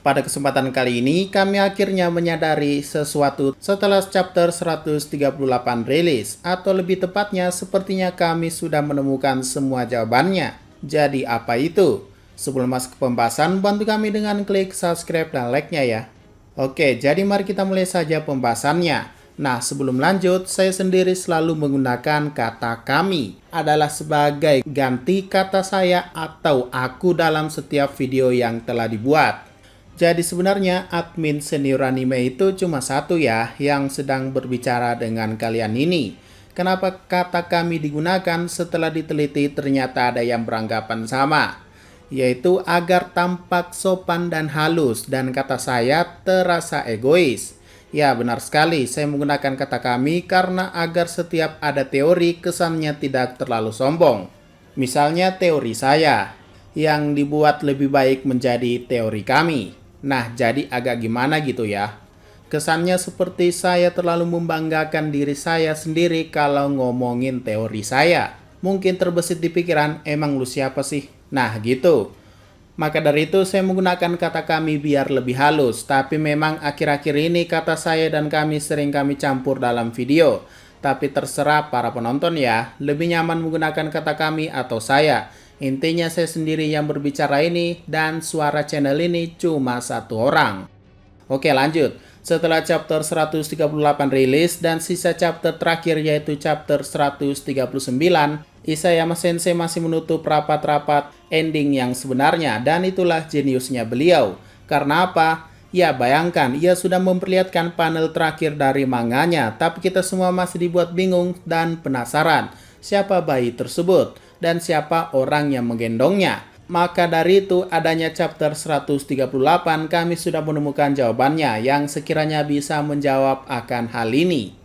Pada kesempatan kali ini, kami akhirnya menyadari sesuatu setelah chapter 138 rilis, atau lebih tepatnya sepertinya kami sudah menemukan semua jawabannya. Jadi apa itu? Sebelum masuk ke pembahasan, bantu kami dengan klik subscribe dan like-nya ya. Oke, jadi mari kita mulai saja pembahasannya. Nah, sebelum lanjut, saya sendiri selalu menggunakan kata kami adalah sebagai ganti kata saya atau aku dalam setiap video yang telah dibuat. Jadi sebenarnya admin senior anime itu cuma satu ya yang sedang berbicara dengan kalian ini. Kenapa kata kami digunakan? Setelah diteliti ternyata ada yang beranggapan sama, yaitu agar tampak sopan dan halus dan kata saya terasa egois. Ya benar sekali, saya menggunakan kata kami karena agar setiap ada teori kesannya tidak terlalu sombong. Misalnya teori saya yang dibuat lebih baik menjadi teori kami. Nah, jadi agak gimana gitu ya. Kesannya seperti saya terlalu membanggakan diri saya sendiri kalau ngomongin teori saya. Mungkin terbesit di pikiran, emang lu siapa sih? Nah, gitu. Maka dari itu saya menggunakan kata kami biar lebih halus. Tapi memang akhir-akhir ini kata saya dan kami sering kami campur dalam video. Tapi terserah para penonton ya, lebih nyaman menggunakan kata kami atau saya. Intinya saya sendiri yang berbicara ini dan suara channel ini cuma satu orang. Oke lanjut. Setelah chapter 138 rilis dan sisa chapter terakhir yaitu chapter 139, Isayama Sensei masih menutup rapat-rapat ending yang sebenarnya dan itulah jeniusnya beliau. Karena apa? Ya bayangkan, ia sudah memperlihatkan panel terakhir dari manganya, tapi kita semua masih dibuat bingung dan penasaran siapa bayi tersebut dan siapa orang yang menggendongnya. Maka dari itu adanya chapter 138 kami sudah menemukan jawabannya yang sekiranya bisa menjawab akan hal ini.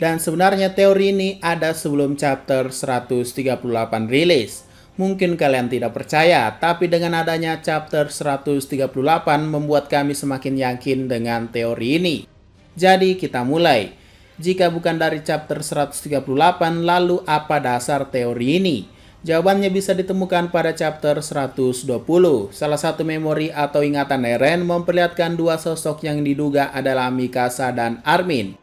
Dan sebenarnya teori ini ada sebelum chapter 138 rilis. Mungkin kalian tidak percaya, tapi dengan adanya chapter 138 membuat kami semakin yakin dengan teori ini. Jadi kita mulai. Jika bukan dari chapter 138, lalu apa dasar teori ini? Jawabannya bisa ditemukan pada chapter 120. Salah satu memori atau ingatan Eren memperlihatkan dua sosok yang diduga adalah Mikasa dan Armin.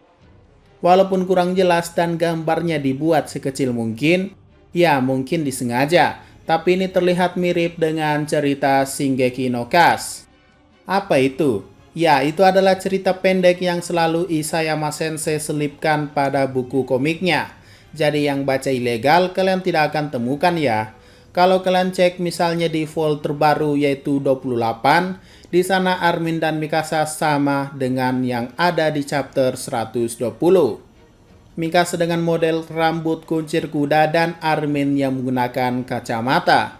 Walaupun kurang jelas dan gambarnya dibuat sekecil mungkin, ya mungkin disengaja, tapi ini terlihat mirip dengan cerita Shingeki no Kas. Apa itu? Ya, itu adalah cerita pendek yang selalu Isayama Sensei selipkan pada buku komiknya. Jadi yang baca ilegal kalian tidak akan temukan ya. Kalau kalian cek misalnya di volume terbaru yaitu 28, di sana Armin dan Mikasa sama dengan yang ada di chapter 120. Mikasa dengan model rambut kuncir kuda dan Armin yang menggunakan kacamata.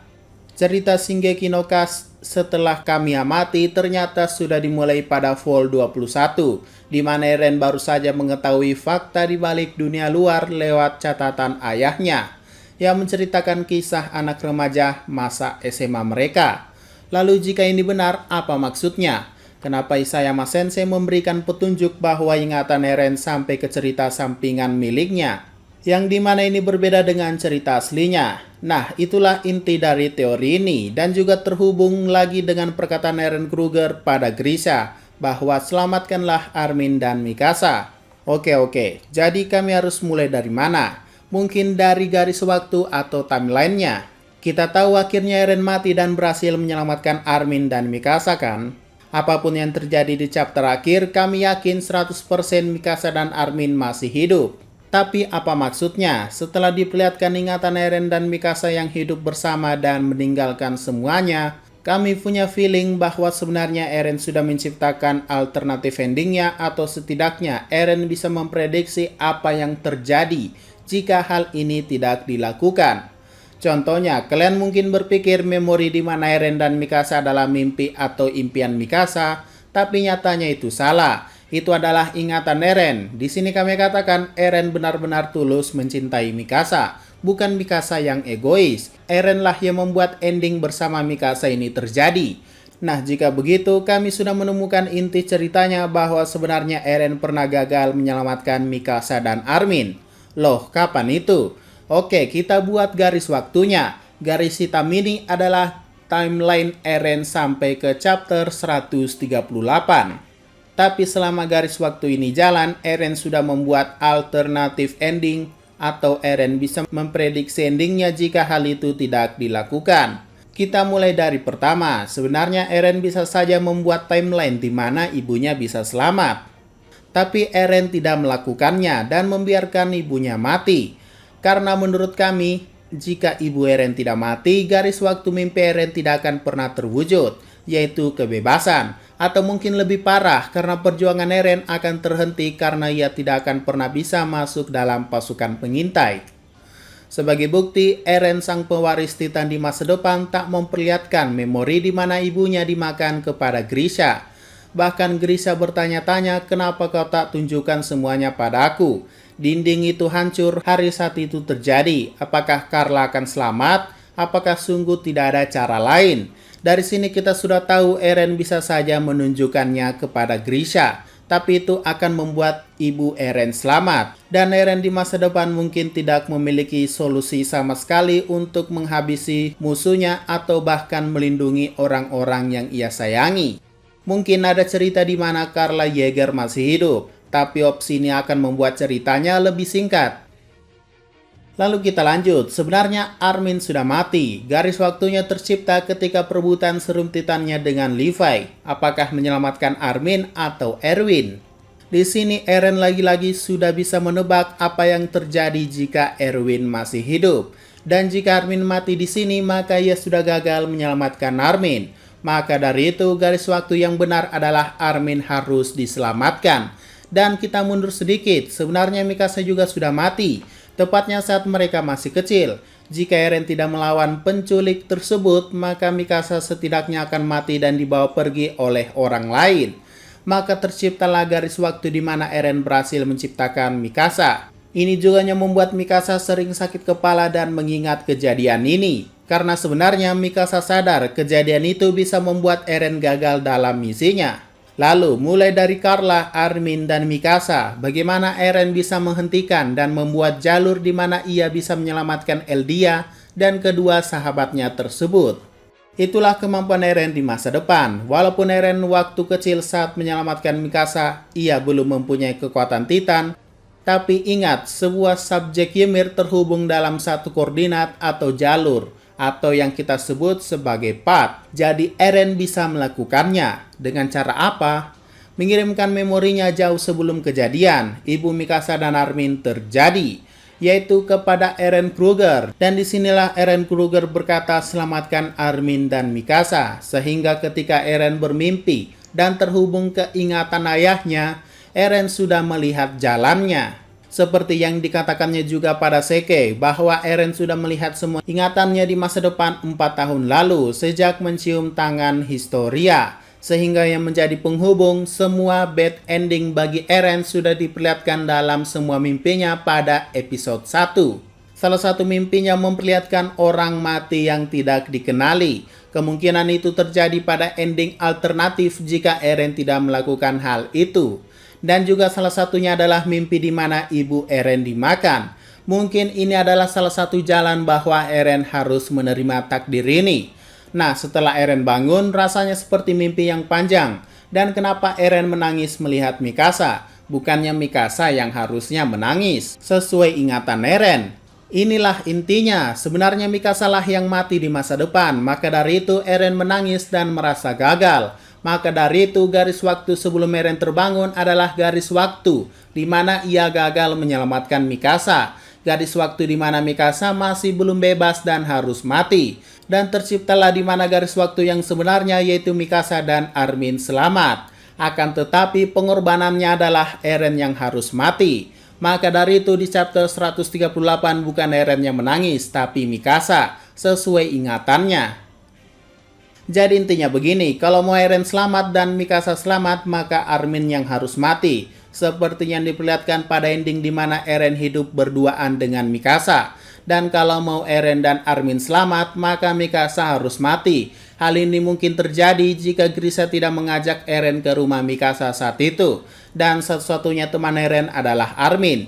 Cerita Shingeki no Kas setelah kami amati ternyata sudah dimulai pada vol 21, di mana Eren baru saja mengetahui fakta di balik dunia luar lewat catatan ayahnya, yang menceritakan kisah anak remaja masa SMA mereka. Lalu jika ini benar, apa maksudnya? Kenapa Isayama Sensei memberikan petunjuk bahwa ingatan Eren sampai ke cerita sampingan miliknya? Yang dimana ini berbeda dengan cerita aslinya. Nah, itulah inti dari teori ini dan juga terhubung lagi dengan perkataan Eren Kruger pada Grisha bahwa selamatkanlah Armin dan Mikasa. Oke, jadi kami harus mulai dari mana? Mungkin dari garis waktu atau timelinenya. Kita tahu akhirnya Eren mati dan berhasil menyelamatkan Armin dan Mikasa kan? Apapun yang terjadi di chapter akhir, kami yakin 100% Mikasa dan Armin masih hidup. Tapi apa maksudnya? Setelah diperlihatkan ingatan Eren dan Mikasa yang hidup bersama dan meninggalkan semuanya, kami punya feeling bahwa sebenarnya Eren sudah menciptakan alternatif endingnya atau setidaknya Eren bisa memprediksi apa yang terjadi jika hal ini tidak dilakukan. Contohnya, kalian mungkin berpikir memori di mana Eren dan Mikasa adalah mimpi atau impian Mikasa, tapi nyatanya itu salah. Itu adalah ingatan Eren. Di sini kami katakan Eren benar-benar tulus mencintai Mikasa, bukan Mikasa yang egois. Eren lah yang membuat ending bersama Mikasa ini terjadi. Nah, jika begitu kami sudah menemukan inti ceritanya bahwa sebenarnya Eren pernah gagal menyelamatkan Mikasa dan Armin. Loh, kapan itu? Oke, kita buat garis waktunya. Garis hitam ini adalah timeline Eren sampai ke chapter 138. Tapi selama garis waktu ini jalan, Eren sudah membuat alternatif ending atau Eren bisa memprediksi endingnya jika hal itu tidak dilakukan. Kita mulai dari pertama, sebenarnya Eren bisa saja membuat timeline di mana ibunya bisa selamat. Tapi Eren tidak melakukannya dan membiarkan ibunya mati. Karena menurut kami, jika ibu Eren tidak mati, garis waktu mimpi Eren tidak akan pernah terwujud, yaitu kebebasan. Atau mungkin lebih parah, karena perjuangan Eren akan terhenti karena ia tidak akan pernah bisa masuk dalam pasukan pengintai. Sebagai bukti, Eren sang pewaris Titan di masa depan tak memperlihatkan memori di mana ibunya dimakan kepada Grisha. Bahkan Grisha bertanya-tanya, kenapa kau tak tunjukkan semuanya padaku? Dinding itu hancur, hari saat itu terjadi. Apakah Carla akan selamat? Apakah sungguh tidak ada cara lain? Dari sini kita sudah tahu Eren bisa saja menunjukkannya kepada Grisha. Tapi itu akan membuat ibu Eren selamat. Dan Eren di masa depan mungkin tidak memiliki solusi sama sekali untuk menghabisi musuhnya atau bahkan melindungi orang-orang yang ia sayangi. Mungkin ada cerita di mana Carla Yeager masih hidup, tapi opsi ini akan membuat ceritanya lebih singkat. Lalu kita lanjut, sebenarnya Armin sudah mati. Garis waktunya tercipta ketika perebutan serum Titannya dengan Levi. Apakah menyelamatkan Armin atau Erwin? Di sini Eren lagi-lagi sudah bisa menebak apa yang terjadi jika Erwin masih hidup. Dan jika Armin mati di sini, maka ia sudah gagal menyelamatkan Armin. Maka dari itu, garis waktu yang benar adalah Armin harus diselamatkan. Dan kita mundur sedikit, sebenarnya Mikasa juga sudah mati. Tepatnya saat mereka masih kecil. Jika Eren tidak melawan penculik tersebut, maka Mikasa setidaknya akan mati dan dibawa pergi oleh orang lain. Maka terciptalah garis waktu di mana Eren berhasil menciptakan Mikasa. Ini juga yang membuat Mikasa sering sakit kepala dan mengingat kejadian ini. Karena sebenarnya Mikasa sadar kejadian itu bisa membuat Eren gagal dalam misinya. Lalu, mulai dari Carla, Armin, dan Mikasa, bagaimana Eren bisa menghentikan dan membuat jalur di mana ia bisa menyelamatkan Eldia dan kedua sahabatnya tersebut. Itulah kemampuan Eren di masa depan. Walaupun Eren waktu kecil saat menyelamatkan Mikasa, ia belum mempunyai kekuatan Titan, tapi ingat, sebuah subjek Ymir terhubung dalam satu koordinat atau jalur, atau yang kita sebut sebagai path. Jadi Eren bisa melakukannya. Dengan cara apa? Mengirimkan memorinya jauh sebelum kejadian ibu Mikasa dan Armin terjadi, yaitu kepada Eren Kruger. Dan disinilah Eren Kruger berkata selamatkan Armin dan Mikasa. Sehingga ketika Eren bermimpi dan terhubung ke ingatan ayahnya, Eren sudah melihat jalannya. Seperti yang dikatakannya juga pada Seke, bahwa Eren sudah melihat semua ingatannya di masa depan 4 tahun lalu sejak mencium tangan Historia. Sehingga yang menjadi penghubung semua bad ending bagi Eren sudah diperlihatkan dalam semua mimpinya pada episode 1. Salah satu mimpinya memperlihatkan orang mati yang tidak dikenali. Kemungkinan itu terjadi pada ending alternatif jika Eren tidak melakukan hal itu. Dan juga salah satunya adalah mimpi di mana ibu Eren dimakan. Mungkin ini adalah salah satu jalan bahwa Eren harus menerima takdir ini. Nah, setelah Eren bangun, rasanya seperti mimpi yang panjang. Dan kenapa Eren menangis melihat Mikasa? Bukannya Mikasa yang harusnya menangis, sesuai ingatan Eren. Inilah intinya, sebenarnya Mikasa lah yang mati di masa depan. Maka dari itu Eren menangis dan merasa gagal. Maka dari itu garis waktu sebelum Eren terbangun adalah garis waktu di mana ia gagal menyelamatkan Mikasa. Garis waktu di mana Mikasa masih belum bebas dan harus mati. Dan terciptalah di mana garis waktu yang sebenarnya yaitu Mikasa dan Armin selamat. Akan tetapi pengorbanannya adalah Eren yang harus mati. Maka dari itu di chapter 138 bukan Eren yang menangis tapi Mikasa sesuai ingatannya. Jadi intinya begini, kalau mau Eren selamat dan Mikasa selamat, maka Armin yang harus mati. Seperti yang diperlihatkan pada ending di mana Eren hidup berduaan dengan Mikasa. Dan kalau mau Eren dan Armin selamat, maka Mikasa harus mati. Hal ini mungkin terjadi jika Grisha tidak mengajak Eren ke rumah Mikasa saat itu. Dan satu-satunya teman Eren adalah Armin.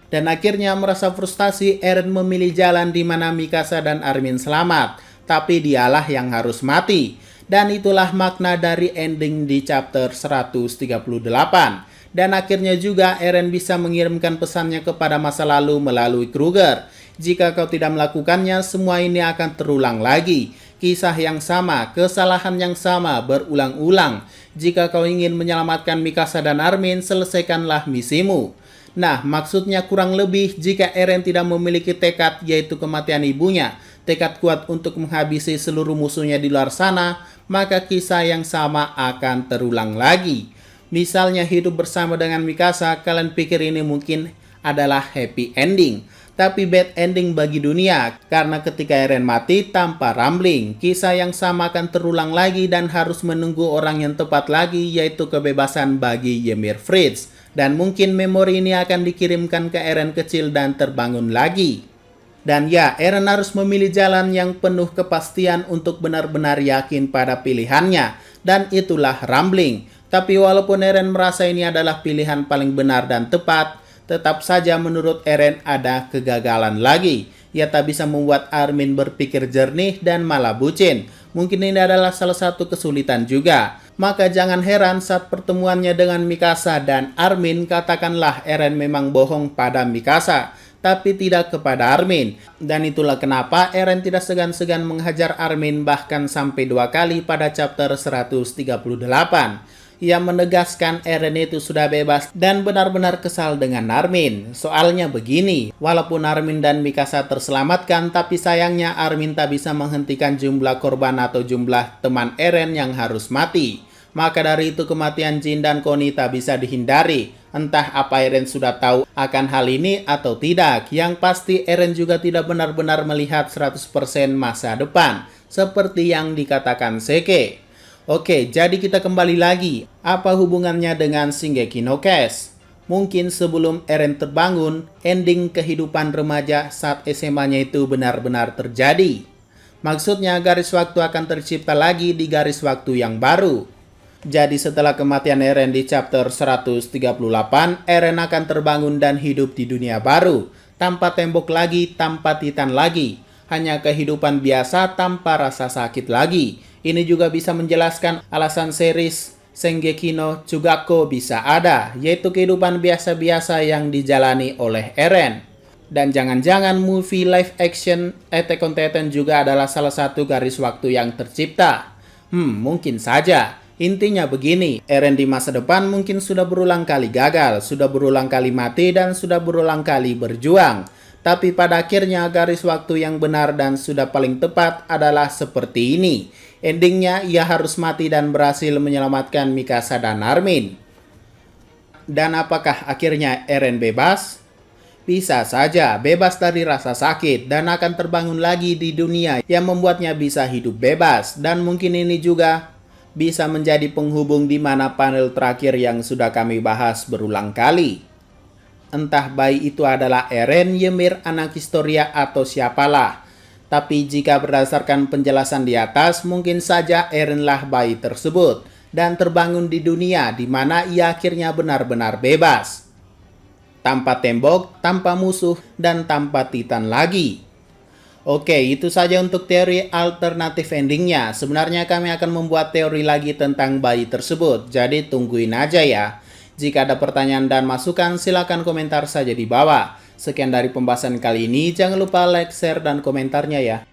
Dan akhirnya merasa frustasi, Eren memilih jalan di mana Mikasa dan Armin selamat. tapi dialah yang harus mati. Dan itulah makna dari ending di chapter 138. Dan akhirnya juga Eren bisa mengirimkan pesannya kepada masa lalu melalui Kruger. Jika kau tidak melakukannya, semua ini akan terulang lagi. Kisah yang sama, kesalahan yang sama, berulang-ulang. Jika kau ingin menyelamatkan Mikasa dan Armin, selesaikanlah misimu. Nah, maksudnya kurang lebih jika Eren tidak memiliki tekad, yaitu kematian ibunya, tekad kuat untuk menghabisi seluruh musuhnya di luar sana, maka kisah yang sama akan terulang lagi. Misalnya hidup bersama dengan Mikasa, kalian pikir ini mungkin adalah happy ending. Tapi bad ending bagi dunia, karena ketika Eren mati tanpa Rumbling, kisah yang sama akan terulang lagi dan harus menunggu orang yang tepat lagi, yaitu kebebasan bagi Ymir Fritz. Dan mungkin memori ini akan dikirimkan ke Eren kecil dan terbangun lagi. Dan ya, Eren harus memilih jalan yang penuh kepastian untuk benar-benar yakin pada pilihannya. Dan itulah Rumbling. Tapi walaupun Eren merasa ini adalah pilihan paling benar dan tepat, tetap saja menurut Eren ada kegagalan lagi. Ia tak bisa membuat Armin berpikir jernih dan malah bucin. Mungkin ini adalah salah satu kesulitan juga. Maka jangan heran saat pertemuannya dengan Mikasa dan Armin, katakanlah Eren memang bohong pada Mikasa, tapi tidak kepada Armin. Dan itulah kenapa Eren tidak segan-segan menghajar Armin bahkan sampai 2 kali pada chapter 138. Ia menegaskan Eren itu sudah bebas dan benar-benar kesal dengan Armin. Soalnya begini, walaupun Armin dan Mikasa terselamatkan, tapi sayangnya Armin tak bisa menghentikan jumlah korban atau jumlah teman Eren yang harus mati. Maka dari itu kematian Jin dan Connie tak bisa dihindari. Entah apa Eren sudah tahu akan hal ini atau tidak. Yang pasti Eren juga tidak benar-benar melihat 100% masa depan, seperti yang dikatakan Seke. Oke, jadi kita kembali lagi. Apa hubungannya dengan Shingeki no Kyojin? Mungkin sebelum Eren terbangun, ending kehidupan remaja saat SMA-nya itu benar-benar terjadi. Maksudnya garis waktu akan tercipta lagi di garis waktu yang baru. Jadi setelah kematian Eren di chapter 138, Eren akan terbangun dan hidup di dunia baru. Tanpa tembok lagi, tanpa Titan lagi. Hanya kehidupan biasa tanpa rasa sakit lagi. Ini juga bisa menjelaskan alasan series Shingeki no Chugako bisa ada, yaitu kehidupan biasa-biasa yang dijalani oleh Eren. Dan jangan-jangan movie live action Attack on Titan juga adalah salah satu garis waktu yang tercipta. Mungkin saja. Intinya begini, Eren di masa depan mungkin sudah berulang kali gagal, sudah berulang kali mati, dan sudah berulang kali berjuang. Tapi pada akhirnya garis waktu yang benar dan sudah paling tepat adalah seperti ini. Endingnya ia harus mati dan berhasil menyelamatkan Mikasa dan Armin. Dan apakah akhirnya Eren bebas? Bisa saja bebas dari rasa sakit dan akan terbangun lagi di dunia yang membuatnya bisa hidup bebas. Dan mungkin ini juga bisa menjadi penghubung di mana panel terakhir yang sudah kami bahas berulang kali. Entah bayi itu adalah Eren, Ymir, anak Historia, atau siapalah. Tapi jika berdasarkan penjelasan di atas, mungkin saja Erenlah bayi tersebut dan terbangun di dunia di mana ia akhirnya benar-benar bebas. Tanpa tembok, tanpa musuh, dan tanpa Titan lagi. Oke, itu saja untuk teori alternatif endingnya. Sebenarnya kami akan membuat teori lagi tentang bayi tersebut, jadi tungguin aja ya. Jika ada pertanyaan dan masukan, silakan komentar saja di bawah. Sekian dari pembahasan kali ini, jangan lupa like, share, dan komentarnya ya.